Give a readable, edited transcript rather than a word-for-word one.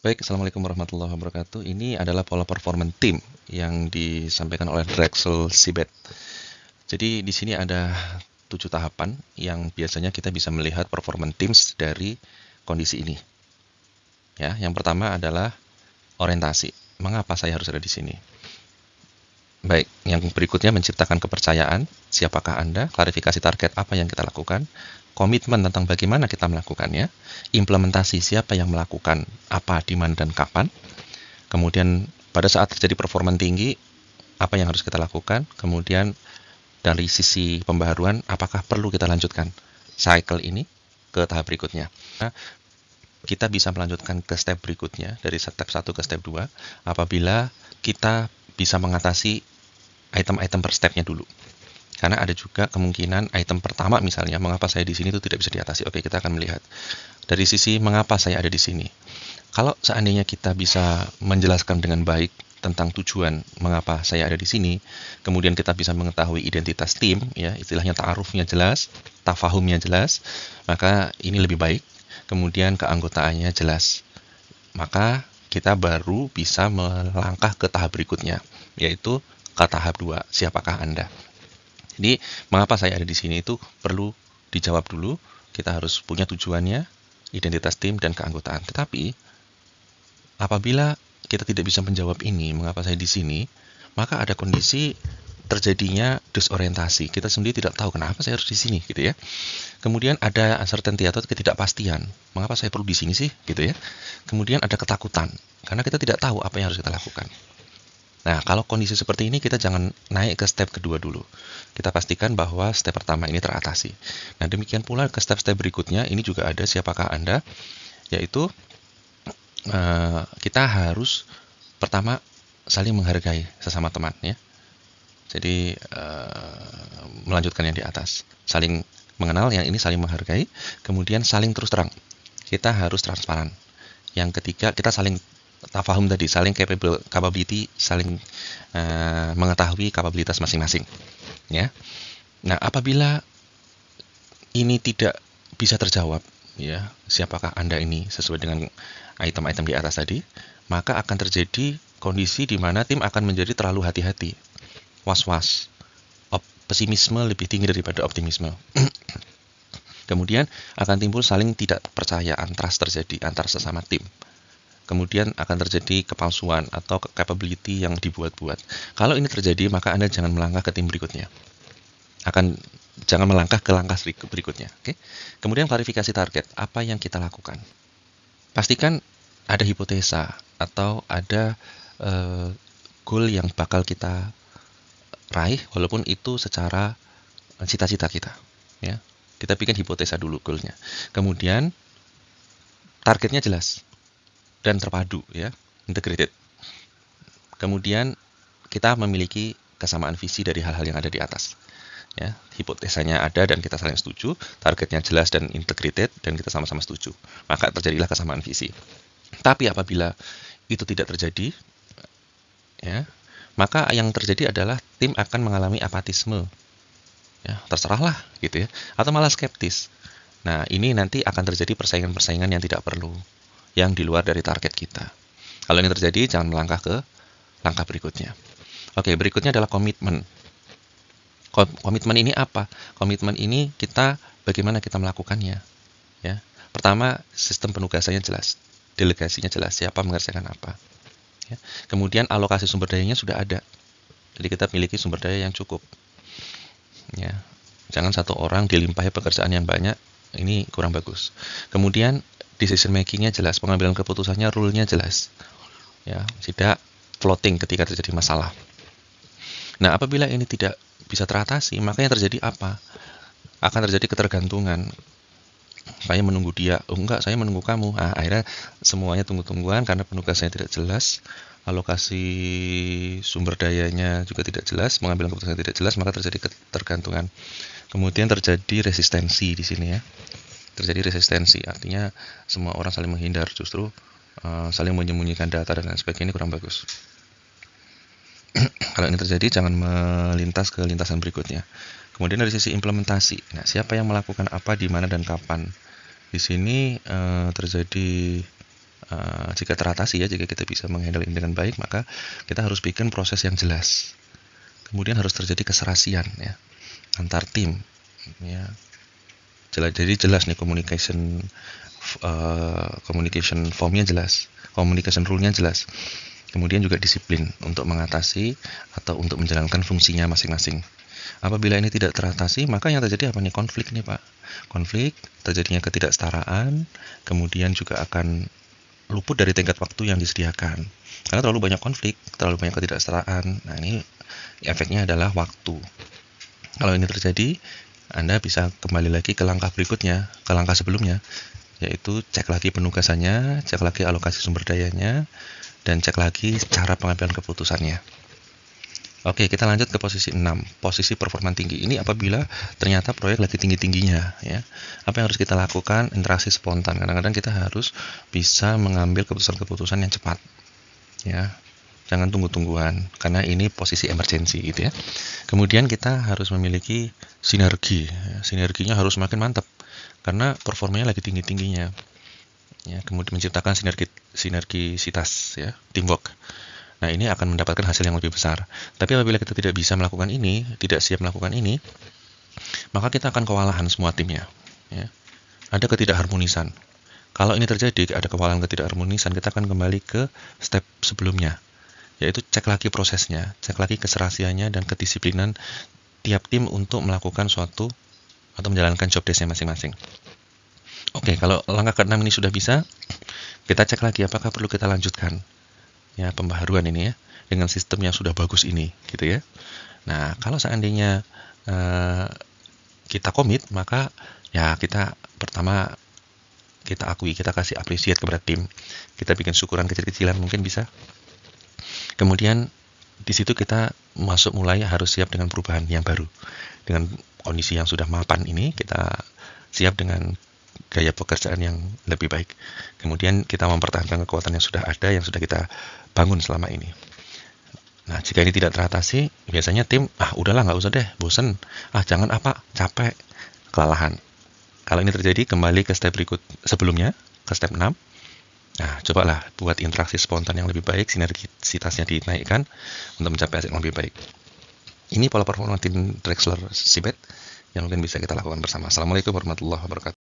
Baik, Assalamualaikum warahmatullahi wabarakatuh. Ini adalah pola performance team yang disampaikan oleh Drexel Sibet. Jadi di sini ada 7 tahapan yang biasanya kita bisa melihat performance teams dari kondisi ini. Ya, yang pertama adalah orientasi. Mengapa saya harus ada di sini? Baik, yang berikutnya menciptakan kepercayaan, siapakah Anda, klarifikasi target apa yang kita lakukan, komitmen tentang bagaimana kita melakukannya, implementasi siapa yang melakukan apa, di mana, dan kapan, kemudian pada saat terjadi performa tinggi, apa yang harus kita lakukan, kemudian dari sisi pembaharuan, apakah perlu kita lanjutkan cycle ini ke tahap berikutnya. Nah, kita bisa melanjutkan ke step berikutnya, dari step 1 ke step 2, apabila kita bisa mengatasi item-item per stepnya dulu. Karena ada juga kemungkinan item pertama misalnya, mengapa saya di sini itu tidak bisa diatasi. Oke, kita akan melihat dari sisi mengapa saya ada di sini. Kalau seandainya kita bisa menjelaskan dengan baik tentang tujuan mengapa saya ada di sini, kemudian kita bisa mengetahui identitas tim, ya istilahnya ta'arufnya jelas, tafahumnya jelas, maka ini lebih baik. Kemudian keanggotaannya jelas, maka kita baru bisa melangkah ke tahap berikutnya, yaitu ke tahap 2, siapakah Anda. Jadi, mengapa saya ada di sini itu perlu dijawab dulu. Kita harus punya tujuannya, identitas tim, dan keanggotaan. Tetapi, apabila kita tidak bisa menjawab ini, mengapa saya di sini, maka ada kondisi terjadinya disorientasi. Kita sendiri tidak tahu kenapa saya harus di sini, gitu ya. Kemudian ada uncertainty atau ketidakpastian. Mengapa saya perlu di sini sih, gitu ya. Kemudian ada ketakutan, karena kita tidak tahu apa yang harus kita lakukan. Nah, kalau kondisi seperti ini kita jangan naik ke step kedua dulu. Kita pastikan bahwa step pertama ini teratasi. Nah, demikian pula ke step-step berikutnya, ini juga ada siapakah Anda, yaitu kita harus pertama saling menghargai sesama teman, ya. Jadi melanjutkan yang di atas, saling mengenal, yang ini saling menghargai, kemudian saling terus terang. Kita harus transparan. Yang ketiga, kita saling tafahum tadi, saling capability, saling mengetahui kapabilitas masing-masing, ya. Nah, apabila ini tidak bisa terjawab, ya, siapakah Anda ini sesuai dengan item-item di atas tadi, maka akan terjadi kondisi di mana tim akan menjadi terlalu hati-hati, was-was, pesimisme lebih tinggi daripada optimisme. Kemudian akan timbul saling tidak percayaan, trust terjadi antar sesama tim. Kemudian akan terjadi kepalsuan atau capability yang dibuat-buat. Kalau ini terjadi, maka Anda jangan melangkah ke tim berikutnya. Jangan melangkah ke langkah berikutnya. Oke? Kemudian klarifikasi target, apa yang kita lakukan. Pastikan ada hipotesa atau ada goal yang bakal kita raih, walaupun itu secara cita-cita kita. Ya. Kita bikin hipotesa dulu goalnya. Kemudian targetnya jelas dan terpadu, ya, integrated. Kemudian kita memiliki kesamaan visi dari hal-hal yang ada di atas, ya. Hipotesanya ada dan kita saling setuju, targetnya jelas dan integrated dan kita sama-sama setuju, maka terjadilah kesamaan visi. Tapi apabila itu tidak terjadi, ya, maka yang terjadi adalah tim akan mengalami apatisme, ya, terserahlah gitu ya, atau malah skeptis. Nah, ini nanti akan terjadi persaingan-persaingan yang tidak perlu, yang di luar dari target kita. Kalau ini terjadi, jangan melangkah ke langkah berikutnya. Oke, berikutnya adalah komitmen. Komitmen ini apa? Komitmen ini bagaimana kita melakukannya. Ya, pertama, sistem penugasannya jelas, delegasinya jelas, siapa mengerjakan apa. Ya. Kemudian alokasi sumber dayanya sudah ada, jadi kita miliki sumber daya yang cukup. Ya, jangan satu orang dilimpahi pekerjaan yang banyak, ini kurang bagus. Kemudian decision makingnya jelas, pengambilan keputusannya, rule-nya jelas, ya, tidak floating ketika terjadi masalah. Nah, apabila ini tidak bisa teratasi, maka yang terjadi apa? Akan terjadi ketergantungan. Saya menunggu dia, oh enggak, saya menunggu kamu. Nah, akhirnya semuanya tunggu-tungguan karena penugasannya tidak jelas, alokasi sumber dayanya juga tidak jelas, pengambilan keputusan tidak jelas, maka terjadi ketergantungan. Kemudian terjadi resistensi di sini, ya. Terjadi resistensi, artinya semua orang saling menghindar, justru saling menyembunyikan data dan lain sebagainya, ini kurang bagus. Kalau ini terjadi, jangan melintas ke lintasan berikutnya. Kemudian dari sisi implementasi, nah, siapa yang melakukan apa, di mana, dan kapan. Di sini terjadi jika teratasi ya, jika kita bisa menghandle ini dengan baik, maka kita harus bikin proses yang jelas. Kemudian harus terjadi keserasian ya antar tim ya. Jadi jelas nih communication formnya jelas, communication rule-nya jelas. Kemudian juga disiplin untuk mengatasi atau untuk menjalankan fungsinya masing-masing. Apabila ini tidak teratasi, maka yang terjadi apa nih? Konflik nih Pak. Konflik, terjadinya ketidaksetaraan, kemudian juga akan luput dari tenggat waktu yang disediakan. Karena terlalu banyak konflik, terlalu banyak ketidaksetaraan. Nah ini efeknya adalah waktu. Kalau ini terjadi, Anda bisa kembali lagi ke langkah berikutnya, ke langkah sebelumnya, yaitu cek lagi penugasannya, cek lagi alokasi sumber dayanya, dan cek lagi cara pengambilan keputusannya. Oke, kita lanjut ke posisi 6, posisi performa tinggi. Ini apabila ternyata proyek lagi tinggi-tingginya ya. Apa yang harus kita lakukan? Interaksi spontan. Kadang-kadang kita harus bisa mengambil keputusan-keputusan yang cepat. Ya. Jangan tunggu-tungguan karena ini posisi emergency gitu ya. Kemudian kita harus memiliki sinergi. Ya. Sinerginya harus makin mantap karena performanya lagi tinggi-tingginya. Ya, kemudian menciptakan sinergisitas ya, teamwork. Nah, ini akan mendapatkan hasil yang lebih besar. Tapi apabila kita tidak bisa melakukan ini, tidak siap melakukan ini, maka kita akan kewalahan semua timnya ya. Ada ketidakharmonisan. Kalau ini terjadi, ada kewalahan ketidakharmonisan, kita akan kembali ke step sebelumnya, yaitu cek lagi prosesnya, cek lagi keserasiannya dan kedisiplinan tiap tim untuk melakukan suatu atau menjalankan job desk-nya masing-masing. Oke, kalau langkah ke-6 ini sudah bisa, kita cek lagi apakah perlu kita lanjutkan ya pembaharuan ini ya dengan sistem yang sudah bagus ini gitu ya. Nah, kalau seandainya kita komit, maka ya kita pertama kita akui, kita kasih appreciate kepada tim. Kita bikin syukuran kecil-kecilan mungkin bisa. Kemudian di situ kita mulai harus siap dengan perubahan yang baru. Dengan kondisi yang sudah mapan ini, kita siap dengan gaya pekerjaan yang lebih baik. Kemudian kita mempertahankan kekuatan yang sudah ada, yang sudah kita bangun selama ini. Nah, jika ini tidak teratasi, biasanya tim, udahlah nggak usah deh, bosen. Jangan capek, kelelahan. Kalau ini terjadi, kembali ke step berikut sebelumnya, ke step 6. Nah, cobalah buat interaksi spontan yang lebih baik, sinergisitasnya dinaikkan untuk mencapai hasil yang lebih baik. Ini pola performa tim Drexler Sibet yang mungkin bisa kita lakukan bersama. Assalamualaikum warahmatullahi wabarakatuh.